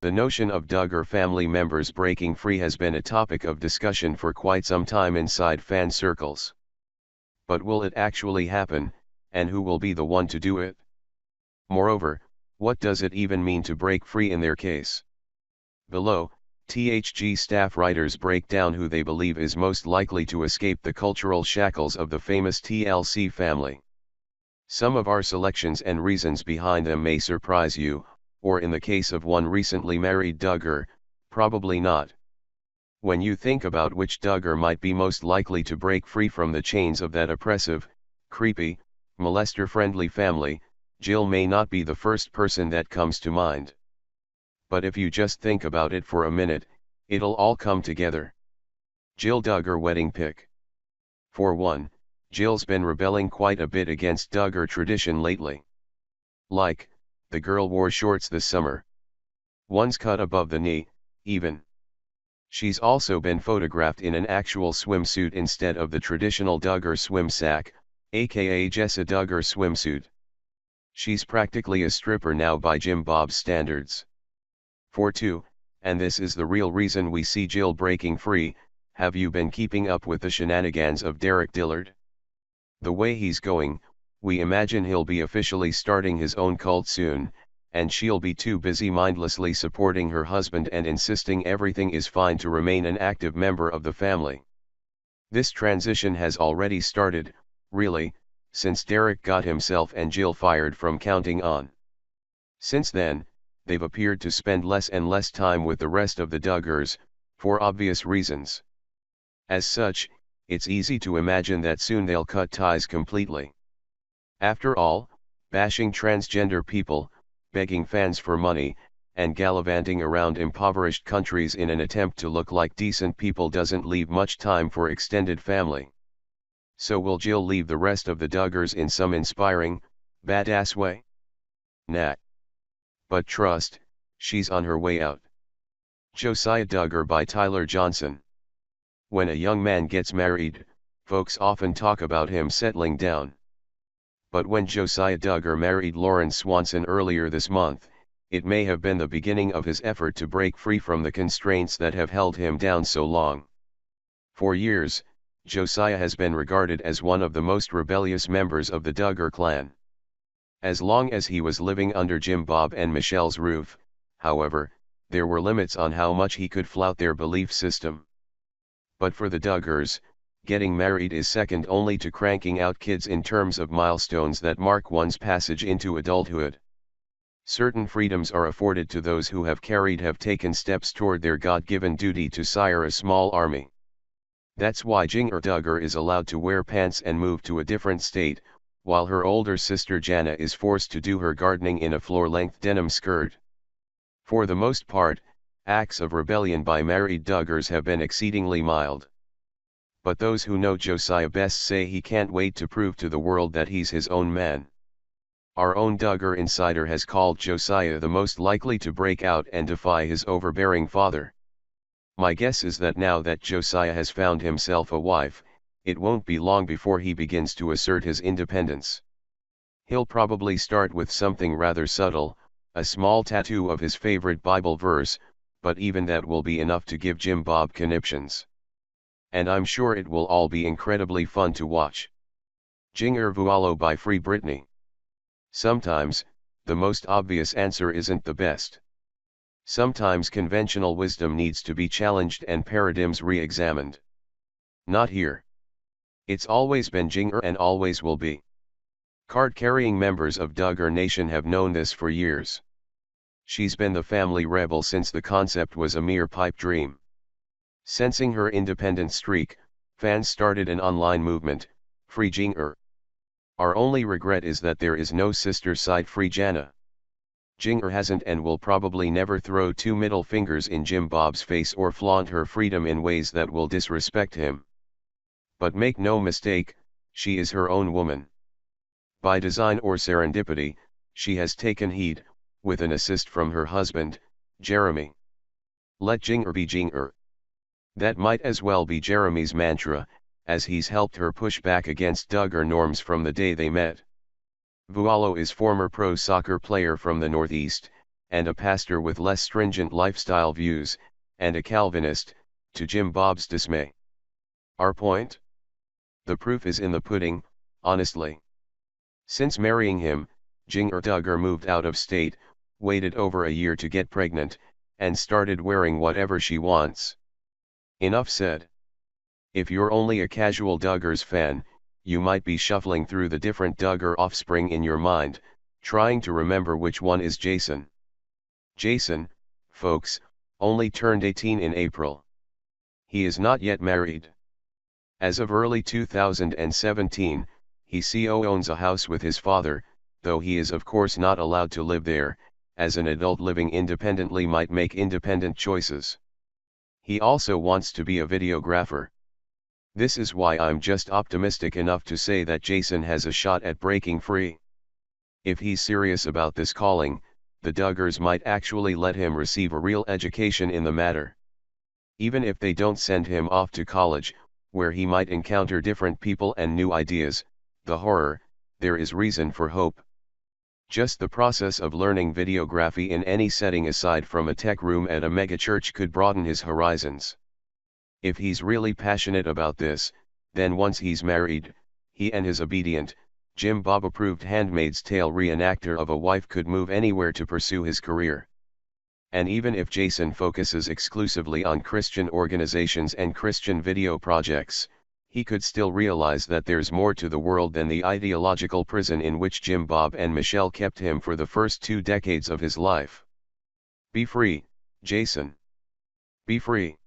The notion of Duggar family members breaking free has been a topic of discussion for quite some time inside fan circles. But will it actually happen, and who will be the one to do it? Moreover, what does it even mean to break free in their case? Below, THG staff writers break down who they believe is most likely to escape the cultural shackles of the famous TLC family. Some of our selections and reasons behind them may surprise you, or in the case of one recently married Duggar, probably not. When you think about which Duggar might be most likely to break free from the chains of that oppressive, creepy, molester-friendly family, Jill may not be the first person that comes to mind. But if you just think about it for a minute, it'll all come together. Jill Duggar wedding pic. For one, Jill's been rebelling quite a bit against Duggar tradition lately. Like, the girl wore shorts this summer. One's cut above the knee, even. She's also been photographed in an actual swimsuit instead of the traditional Duggar swim sack, aka Jessa Duggar swimsuit. She's practically a stripper now by Jim Bob's standards. For two, and this is the real reason we see Jill breaking free, have you been keeping up with the shenanigans of Derek Dillard? The way he's going, we imagine he'll be officially starting his own cult soon, and she'll be too busy mindlessly supporting her husband and insisting everything is fine to remain an active member of the family. This transition has already started, really, since Derek got himself and Jill fired from Counting On. Since then, they've appeared to spend less and less time with the rest of the Duggars, for obvious reasons. As such, it's easy to imagine that soon they'll cut ties completely. After all, bashing transgender people, begging fans for money, and gallivanting around impoverished countries in an attempt to look like decent people doesn't leave much time for extended family. So will Jill leave the rest of the Duggars in some inspiring, badass way? Nah. But trust, she's on her way out. Josiah Duggar by Tyler Johnson. When a young man gets married, folks often talk about him settling down. But when Josiah Duggar married Lauren Swanson earlier this month, it may have been the beginning of his effort to break free from the constraints that have held him down so long. For years, Josiah has been regarded as one of the most rebellious members of the Duggar clan. As long as he was living under Jim Bob and Michelle's roof, however, there were limits on how much he could flout their belief system. But for the Duggars, getting married is second only to cranking out kids in terms of milestones that mark one's passage into adulthood. Certain freedoms are afforded to those who have taken steps toward their God-given duty to sire a small army. That's why Jinger Duggar is allowed to wear pants and move to a different state, while her older sister Jana is forced to do her gardening in a floor-length denim skirt. For the most part, acts of rebellion by married Duggars have been exceedingly mild. But those who know Josiah best say he can't wait to prove to the world that he's his own man. Our own Duggar insider has called Josiah the most likely to break out and defy his overbearing father. My guess is that now that Josiah has found himself a wife, it won't be long before he begins to assert his independence. He'll probably start with something rather subtle, a small tattoo of his favorite Bible verse, but even that will be enough to give Jim Bob conniptions. And I'm sure it will all be incredibly fun to watch. Jinger Vualo by Free Britney. Sometimes, the most obvious answer isn't the best. Sometimes conventional wisdom needs to be challenged and paradigms re-examined. Not here. It's always been Jinger and always will be. Card-carrying members of Duggar Nation have known this for years. She's been the family rebel since the concept was a mere pipe dream. Sensing her independent streak, fans started an online movement, Free Jinger. Our only regret is that there is no sister site Free Jana. Jinger hasn't and will probably never throw two middle fingers in Jim Bob's face or flaunt her freedom in ways that will disrespect him. But make no mistake, she is her own woman. By design or serendipity, she has taken heed, with an assist from her husband, Jeremy. Let Jinger be Jinger. That might as well be Jeremy's mantra, as he's helped her push back against Duggar norms from the day they met. Vualo is former pro soccer player from the Northeast, and a pastor with less stringent lifestyle views, and a Calvinist, to Jim Bob's dismay. Our point? The proof is in the pudding, honestly. Since marrying him, Duggar moved out of state, waited over a year to get pregnant, and started wearing whatever she wants. Enough said. If you're only a casual Duggars fan, you might be shuffling through the different Duggar offspring in your mind, trying to remember which one is Jason. Jason, folks, only turned 18 in April. He is not yet married. As of early 2017, he owns a house with his father, though he is of course not allowed to live there, as an adult living independently might make independent choices. He also wants to be a videographer. This is why I'm just optimistic enough to say that Jason has a shot at breaking free. If he's serious about this calling, the Duggars might actually let him receive a real education in the matter. Even if they don't send him off to college, where he might encounter different people and new ideas, the horror, there is reason for hope. Just the process of learning videography in any setting aside from a tech room at a megachurch could broaden his horizons. If he's really passionate about this, then once he's married, he and his obedient, Jim Bob-approved Handmaid's Tale reenactor of a wife could move anywhere to pursue his career. And even if Jason focuses exclusively on Christian organizations and Christian video projects, he could still realize that there's more to the world than the ideological prison in which Jim Bob and Michelle kept him for the first 2 decades of his life. Be free, Jason. Be free.